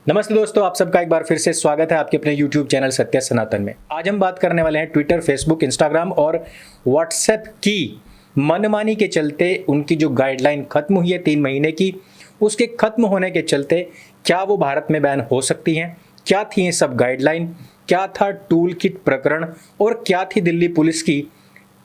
नमस्ते दोस्तों, आप सबका एक बार फिर से स्वागत है आपके अपने YouTube चैनल सत्य सनातन में। आज हम बात करने वाले हैं ट्विटर, फेसबुक, इंस्टाग्राम और व्हाट्सएप की मनमानी के चलते उनकी जो गाइडलाइन खत्म हुई है 3 महीने की, उसके खत्म होने के चलते क्या वो भारत में बैन हो सकती हैं, क्या थी ये सब गाइडलाइन, क्या था टूल किट प्रकरण और क्या थी दिल्ली पुलिस की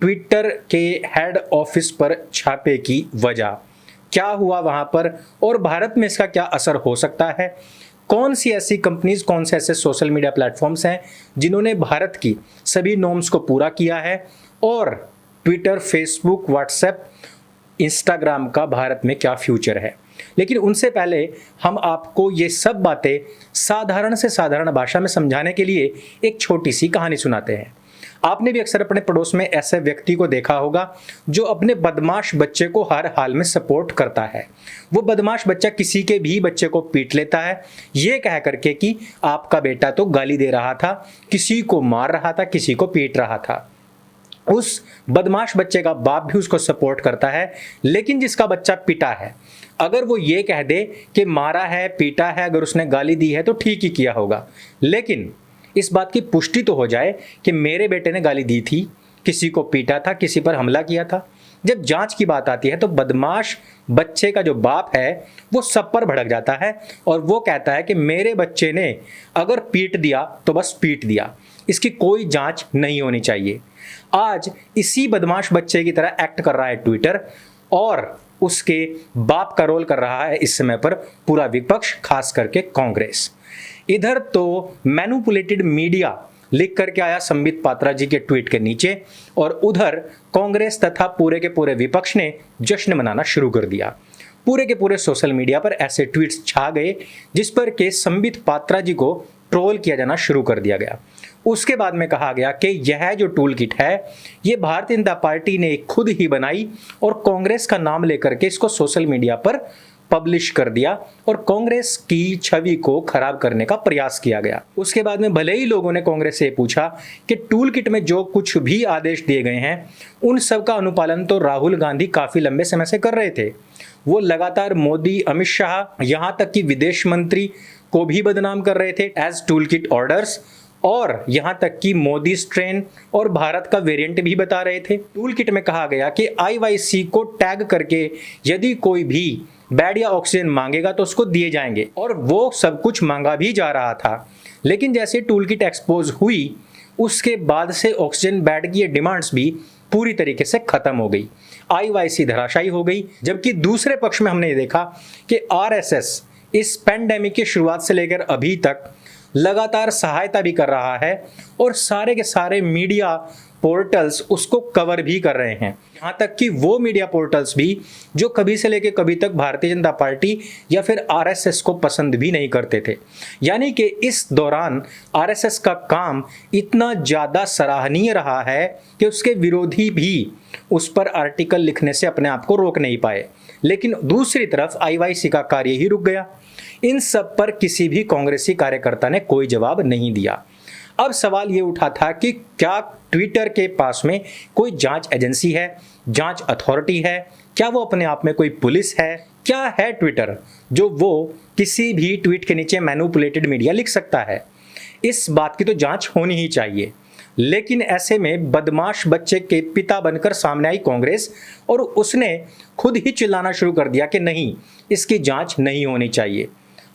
ट्विटर के हेड ऑफिस पर छापे की वजह, क्या हुआ वहां पर और भारत में इसका क्या असर हो सकता है। कौन सी ऐसी कंपनीज, कौन से ऐसे सोशल मीडिया प्लेटफॉर्म्स हैं जिन्होंने भारत की सभी नॉर्म्स को पूरा किया है और ट्विटर, फेसबुक, व्हाट्सएप, इंस्टाग्राम का भारत में क्या फ्यूचर है। लेकिन उनसे पहले हम आपको ये सब बातें साधारण से साधारण भाषा में समझाने के लिए एक छोटी सी कहानी सुनाते हैं। आपने भी अक्सर अपने पड़ोस में ऐसे व्यक्ति को देखा होगा जो अपने बदमाश बच्चे को हर हाल में सपोर्ट करता है। वो बदमाश बच्चा किसी के भी बच्चे को पीट लेता है, ये कह करके कि आपका बेटा तो गाली दे रहा था, किसी को मार रहा था, किसी को पीट रहा था। उस बदमाश बच्चे का बाप भी उसको सपोर्ट करता है, लेकिन जिसका बच्चा पिटा है, अगर वो ये कह दे कि मारा है, पीटा है, अगर उसने गाली दी है तो ठीक ही किया होगा, लेकिन इस बात की पुष्टि तो हो जाए कि मेरे बेटे ने गाली दी थी, किसी को पीटा था, किसी पर हमला किया था। जब जांच की बात आती है तो बदमाश बच्चे का जो बाप है वो सब पर भड़क जाता है और वो कहता है कि मेरे बच्चे ने अगर पीट दिया तो बस पीट दिया, इसकी कोई जांच नहीं होनी चाहिए। आज इसी बदमाश बच्चे की तरह एक्ट कर रहा है ट्विटर और उसके बाप का रोल कर रहा है इस समय पर पूरा विपक्ष, खास करके कांग्रेस। इधर तो मैनिपुलेटेड मीडिया लिख करके आया संबित पात्रा जी के ट्वीट के नीचे और उधर कांग्रेस तथा पूरे के पूरे विपक्ष ने जश्न मनाना शुरू कर दिया। पूरे के पूरे सोशल मीडिया पर ऐसे ट्वीट्स छा गए जिस पर के संबित पात्रा जी को ट्रोल किया जाना शुरू कर दिया गया। उसके बाद में कहा गया कि यह जो टूल किट है ये भारतीय जनता पार्टी ने खुद ही बनाई और कांग्रेस का नाम लेकर के इसको सोशल मीडिया पर पब्लिश कर दिया और कांग्रेस की छवि को खराब करने का प्रयास किया गया। उसके बाद में भले ही लोगों ने कांग्रेस से पूछा कि टूल किट में जो कुछ भी आदेश दिए गए हैं उन सब का अनुपालन तो राहुल गांधी काफी लंबे समय से कर रहे थे। वो लगातार मोदी, अमित शाह, यहां तक कि विदेश मंत्री को भी बदनाम कर रहे थे एज टूल किट ऑर्डर्स और यहां तक कि मोदी स्ट्रेन और भारत का वेरिएंट भी बता रहे थे। टूल किट में कहा गया कि IYC को टैग करके यदि कोई भी बेड या ऑक्सीजन मांगेगा तो उसको दिए जाएंगे और वो सब कुछ मांगा भी जा रहा था। लेकिन जैसे टूल किट एक्सपोज हुई उसके बाद से ऑक्सीजन बेड की ये डिमांड्स भी पूरी तरीके से खत्म हो गई, IYC धराशायी हो गई। जबकि दूसरे पक्ष में हमने ये देखा कि RSS इस पैंडेमिक की शुरुआत से लेकर अभी तक लगातार सहायता भी कर रहा है और सारे के सारे मीडिया पोर्टल्स उसको कवर भी कर रहे हैं। यहाँ तक कि वो मीडिया पोर्टल्स भी जो कभी से लेकर कभी तक भारतीय जनता पार्टी या फिर RSS को पसंद भी नहीं करते थे। यानी कि इस दौरान RSS का काम इतना ज़्यादा सराहनीय रहा है कि उसके विरोधी भी उस पर आर्टिकल लिखने से अपने आप को रोक नहीं पाए। लेकिन दूसरी तरफ IYC का कार्य ही रुक गया। इन सब पर किसी भी कांग्रेसी कार्यकर्ता ने कोई जवाब नहीं दिया। अब सवाल ये उठा था कि क्या ट्विटर के पास में कोई जांच एजेंसी है, जांच अथॉरिटी है, क्या वो अपने आप में कोई पुलिस है, क्या है ट्विटर जो वो किसी भी ट्वीट के नीचे मैनिपुलेटेड मीडिया लिख सकता है। इस बात की तो जांच होनी ही चाहिए। लेकिन ऐसे में बदमाश बच्चे के पिता बनकर सामने आई कांग्रेस और उसने खुद ही चिल्लाना शुरू कर दिया कि नहीं, इसकी जांच नहीं होनी चाहिए।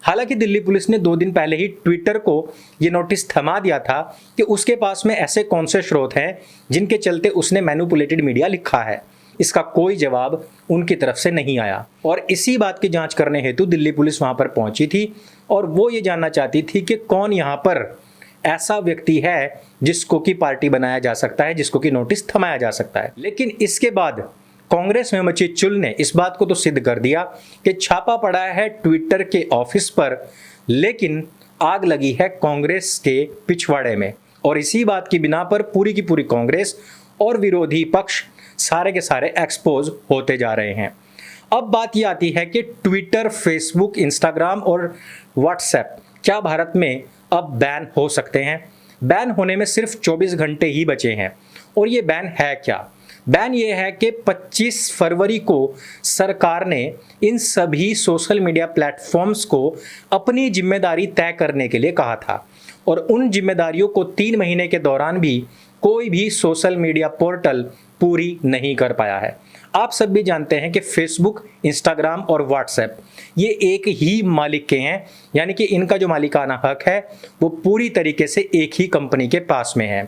हालांकि दिल्ली पुलिस ने 2 दिन पहले ही ट्विटर को ये नोटिस थमा दिया था कि उसके पास में ऐसे कौन से स्रोत हैं जिनके चलते उसने मैनिपुलेटेड मीडिया लिखा है। इसका कोई जवाब उनकी तरफ से नहीं आया और इसी बात की जांच करने हेतु दिल्ली पुलिस वहां पर पहुंची थी और वो ये जानना चाहती थी कि कौन यहाँ पर ऐसा व्यक्ति है जिसको कि पार्टी बनाया जा सकता है, जिसको कि नोटिस थमाया जा सकता है। लेकिन इसके बाद कांग्रेस में मची चुल ने इस बात को तो सिद्ध कर दिया कि छापा पड़ा है ट्विटर के ऑफिस पर, लेकिन आग लगी है कांग्रेस के पिछवाड़े में और इसी बात की बिना पर पूरी की पूरी कांग्रेस और विरोधी पक्ष सारे के सारे एक्सपोज होते जा रहे हैं। अब बात ये आती है कि ट्विटर, फेसबुक, इंस्टाग्राम और व्हाट्सएप क्या भारत में अब बैन हो सकते हैं। बैन होने में सिर्फ 24 घंटे ही बचे हैं और ये बैन है क्या। बैन ये है कि 25 फरवरी को सरकार ने इन सभी सोशल मीडिया प्लेटफॉर्म्स को अपनी जिम्मेदारी तय करने के लिए कहा था और उन जिम्मेदारियों को 3 महीने के दौरान भी कोई भी सोशल मीडिया पोर्टल पूरी नहीं कर पाया है। आप सब भी जानते हैं कि फेसबुक, इंस्टाग्राम और व्हाट्सएप ये एक ही मालिक के हैं, यानी कि इनका जो मालिकाना हक है वो पूरी तरीके से एक ही कंपनी के पास में है।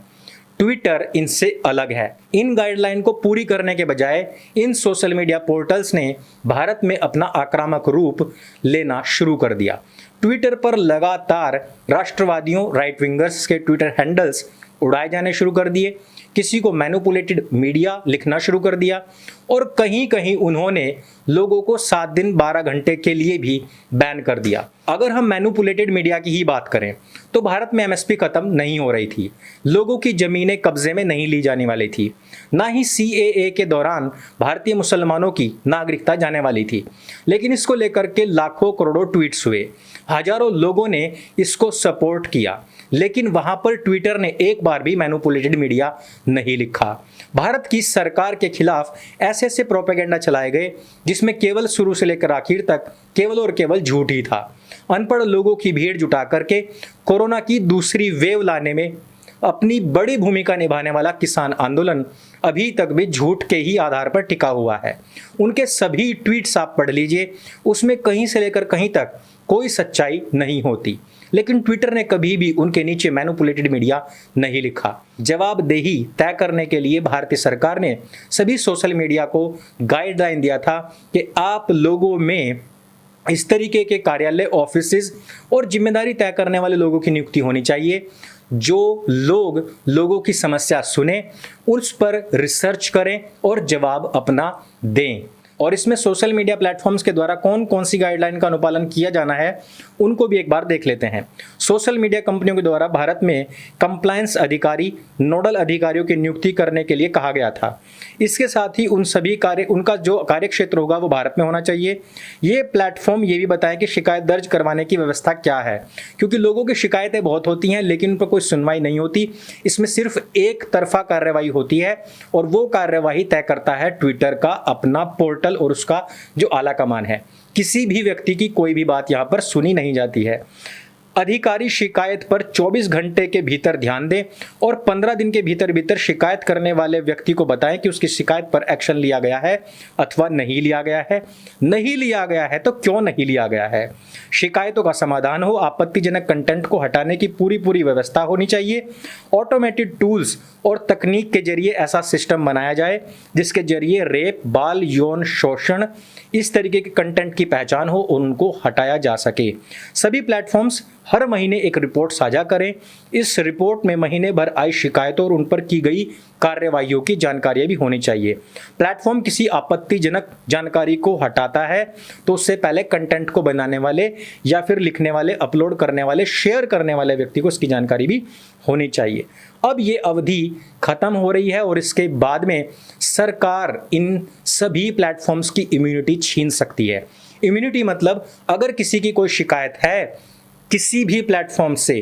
ट्विटर इनसे अलग है। इन गाइडलाइन को पूरी करने के बजाय इन सोशल मीडिया पोर्टल्स ने भारत में अपना आक्रामक रूप लेना शुरू कर दिया। ट्विटर पर लगातार राष्ट्रवादियों, राइट विंगर्स के ट्विटर हैंडल्स उड़ाए जाने शुरू कर दिए, किसी को मैनिपुलेटेड मीडिया लिखना शुरू कर दिया और कहीं कहीं उन्होंने लोगों को 7 दिन 12 घंटे के लिए भी बैन कर दिया। अगर हम मैनिपुलेटेड मीडिया की ही बात करें तो भारत में एमएसपी खत्म नहीं हो रही थी, लोगों की जमीनें कब्जे में नहीं ली जाने वाली थी, ना ही सीएए के दौरान भारतीय मुसलमानों की नागरिकता जाने वाली थी। लेकिन इसको लेकर के लाखों करोड़ों ट्वीट्स हुए, हजारों लोगों ने इसको सपोर्ट किया, लेकिन वहां पर ट्विटर ने एक बार भी मैनिपुलेटेड मीडिया नहीं लिखा। भारत की सरकार के खिलाफ ऐसे ऐसे प्रोपेगेंडा चलाए गए जिसमें केवल शुरू से लेकर आखिर तक केवल और केवल झूठ ही था। अनपढ़ लोगों की भीड़ जुटा करके कोरोना की दूसरी वेव लाने में अपनी बड़ी भूमिका निभाने वाला किसान आंदोलन अभी तक भी झूठ के ही आधार पर टिका हुआ है। उनके सभी ट्वीट्स आप पढ़ लीजिए, उसमें कहीं से लेकर कहीं तक कोई सच्चाई नहीं होती, लेकिन ट्विटर ने कभी भी उनके नीचे मैनिपुलेटेड मीडिया नहीं लिखा। जवाबदेही तय करने के लिए भारतीय सरकार ने सभी सोशल मीडिया को गाइडलाइन दिया था कि आप लोगों में इस तरीके के कार्यालय, ऑफिसेज और जिम्मेदारी तय करने वाले लोगों की नियुक्ति होनी चाहिए, जो लोग लोगों की समस्या सुने, उस पर रिसर्च करें और जवाब अपना दें। और इसमें सोशल मीडिया प्लेटफॉर्म्स के द्वारा कौन कौन सी गाइडलाइन का अनुपालन किया जाना है उनको भी एक बार देख लेते हैं। सोशल मीडिया कंपनियों के द्वारा भारत में कंप्लायंस अधिकारी, नोडल अधिकारियों की नियुक्ति करने के लिए कहा गया था। इसके साथ ही उनका जो कार्य क्षेत्र होगा वो भारत में होना चाहिए। ये प्लेटफॉर्म ये भी बताएं कि शिकायत दर्ज करवाने की व्यवस्था क्या है, क्योंकि लोगों की शिकायतें बहुत होती हैं लेकिन उन पर कोई सुनवाई नहीं होती। इसमें सिर्फ एक तरफा कार्रवाई होती है और वो कार्रवाई तय करता है ट्विटर का अपना पोर्टल और उसका जो आला कमान है। किसी भी व्यक्ति की कोई भी बात यहां पर सुनी नहीं जाती है। अधिकारी शिकायत पर 24 घंटे के भीतर ध्यान दें और 15 दिन के भीतर भीतर शिकायत करने वाले व्यक्ति को बताएं कि उसकी शिकायत पर एक्शन लिया गया है अथवा नहीं लिया गया है। नहीं लिया गया है तो क्यों नहीं लिया गया है। शिकायतों का समाधान हो, आपत्तिजनक कंटेंट को हटाने की पूरी व्यवस्था होनी चाहिए। ऑटोमेटेड टूल्स और तकनीक के जरिए ऐसा सिस्टम बनाया जाए जिसके जरिए रेप, बाल यौन शोषण, इस तरीके के कंटेंट की पहचान हो, उनको हटाया जा सके। सभी प्लेटफॉर्म्स हर महीने एक रिपोर्ट साझा करें। इस रिपोर्ट में महीने भर आई शिकायतों और उन पर की गई कार्रवाइयों की जानकारियां भी होनी चाहिए। प्लेटफॉर्म किसी आपत्तिजनक जानकारी को हटाता है तो उससे पहले कंटेंट को बनाने वाले या फिर लिखने वाले, अपलोड करने वाले, शेयर करने वाले व्यक्ति को इसकी जानकारी भी होनी चाहिए। अब ये अवधि खत्म हो रही है और इसके बाद में सरकार इन सभी प्लेटफॉर्म्स की इम्यूनिटी छीन सकती है। इम्यूनिटी मतलब अगर किसी की कोई शिकायत है किसी भी प्लेटफॉर्म से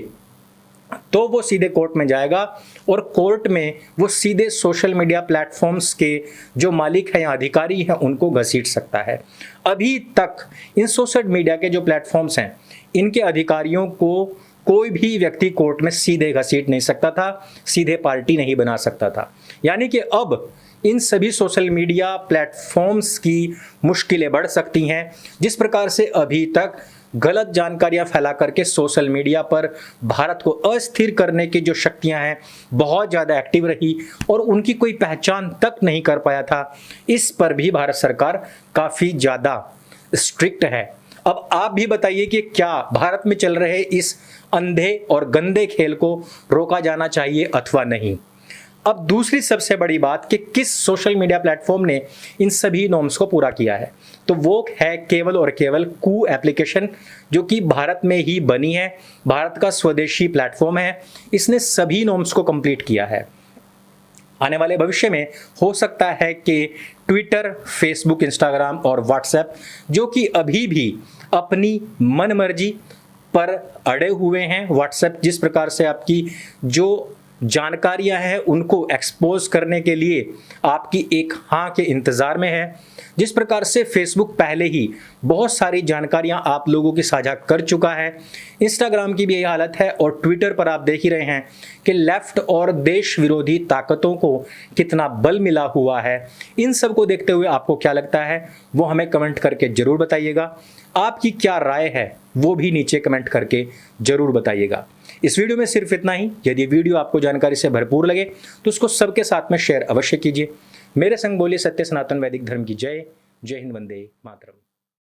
तो वो सीधे कोर्ट में जाएगा और कोर्ट में वो सीधे सोशल मीडिया प्लेटफॉर्म्स के जो मालिक हैं या अधिकारी हैं उनको घसीट सकता है। अभी तक इन सोशल मीडिया के जो प्लेटफॉर्म्स हैं इनके अधिकारियों को कोई भी व्यक्ति कोर्ट में सीधे घसीट नहीं सकता था, सीधे पार्टी नहीं बना सकता था। यानी कि अब इन सभी सोशल मीडिया प्लेटफॉर्म्स की मुश्किलें बढ़ सकती हैं। जिस प्रकार से अभी तक गलत जानकारियां फैला करके सोशल मीडिया पर भारत को अस्थिर करने की जो शक्तियां हैं बहुत ज़्यादा एक्टिव रही और उनकी कोई पहचान तक नहीं कर पाया था, इस पर भी भारत सरकार काफ़ी ज़्यादा स्ट्रिक्ट है। अब आप भी बताइए कि क्या भारत में चल रहे इस अंधे और गंदे खेल को रोका जाना चाहिए अथवा नहीं। अब दूसरी सबसे बड़ी बात कि किस सोशल मीडिया प्लेटफॉर्म ने इन सभी नॉर्म्स को पूरा किया है, तो वो है केवल और केवल कू एप्लीकेशन, जो कि भारत में ही बनी है, भारत का स्वदेशी प्लेटफॉर्म है। इसने सभी नॉर्म्स को कंप्लीट किया है। आने वाले भविष्य में हो सकता है कि ट्विटर, फेसबुक, इंस्टाग्राम और व्हाट्सएप जो कि अभी भी अपनी मनमर्जी पर अड़े हुए हैं, व्हाट्सएप जिस प्रकार से आपकी जो जानकारियां हैं उनको एक्सपोज करने के लिए आपकी एक हाँ के इंतज़ार में है। जिस प्रकार से फेसबुक पहले ही बहुत सारी जानकारियां आप लोगों की साझा कर चुका है, इंस्टाग्राम की भी यही हालत है और ट्विटर पर आप देख ही रहे हैं कि लेफ्ट और देश विरोधी ताकतों को कितना बल मिला हुआ है। इन सब को देखते हुए आपको क्या लगता है वो हमें कमेंट करके ज़रूर बताइएगा। आपकी क्या राय है वो भी नीचे कमेंट करके ज़रूर बताइएगा। इस वीडियो में सिर्फ इतना ही। यदि वीडियो आपको जानकारी से भरपूर लगे तो उसको सबके साथ में शेयर अवश्य कीजिए। मेरे संग बोलिए सत्य सनातन वैदिक धर्म की जय। जय हिंद, वंदे मातरम।